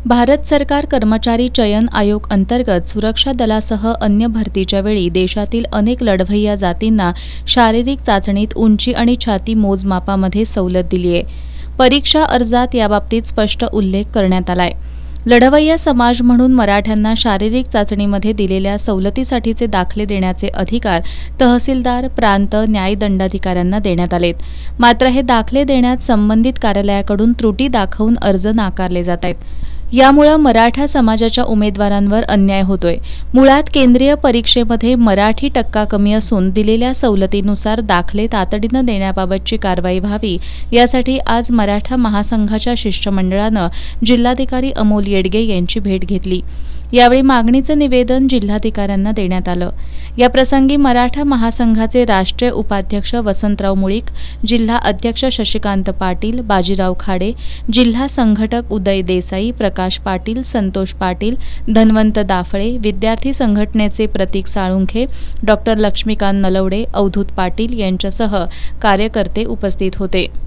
भारत सरकार कर्मचारी चयन आयोग अंतर्गत सुरक्षा दलासह अन्य भरतीच्या वेळी देशातील अनेक लढवय्या जातींना शारीरिक चाचणीत उंची आणि छाती मोजमापामध्ये सवलत दिली आहे. परीक्षा अर्जात याबाबतीत स्पष्ट उल्लेख करण्यात आलाय. लढवय्या समाज म्हणून मराठ्यांना शारीरिक चाचणीमध्ये दिलेल्या सवलतीसाठीचे दाखले देण्याचे अधिकार तहसीलदार, प्रांत, न्यायदंडाधिकाऱ्यांना देण्यात आलेत. मात्र हे दाखले देण्यात संबंधित कार्यालयाकडून त्रुटी दाखवून अर्ज नाकारले जात आहेत. यामुळे मराठा समाजाच्या उमेदवारांवर अन्याय होतोय. मुळात केंद्रीय परीक्षेमध्ये मराठी टक्का कमी असून दिलेल्या सवलतीनुसार दाखले तातडीनं देण्याबाबतची कारवाई व्हावी, यासाठी आज मराठा महासंघाच्या शिष्टमंडळानं जिल्हाधिकारी अमोल येडगे यांची भेट घेतली. यावेळी मागणीचं निवेदन जिल्हाधिकाऱ्यांना देण्यात आलं. याप्रसंगी मराठा महासंघाचे राष्ट्रीय उपाध्यक्ष वसंतराव मुळीक, जिल्हा अध्यक्ष शशिकांत पाटील, बाजीराव खाडे, जिल्हा संघटक उदय देसाई, प्रकाश पाटील, संतोष पाटील, धन्वंत दाफळे, विद्यार्थी संघटनेचे प्रतीक साळुंखे, डॉ. लक्ष्मीकांत नलवडे, अवधूत पाटील यांच्यासह कार्यकर्ते उपस्थित होते.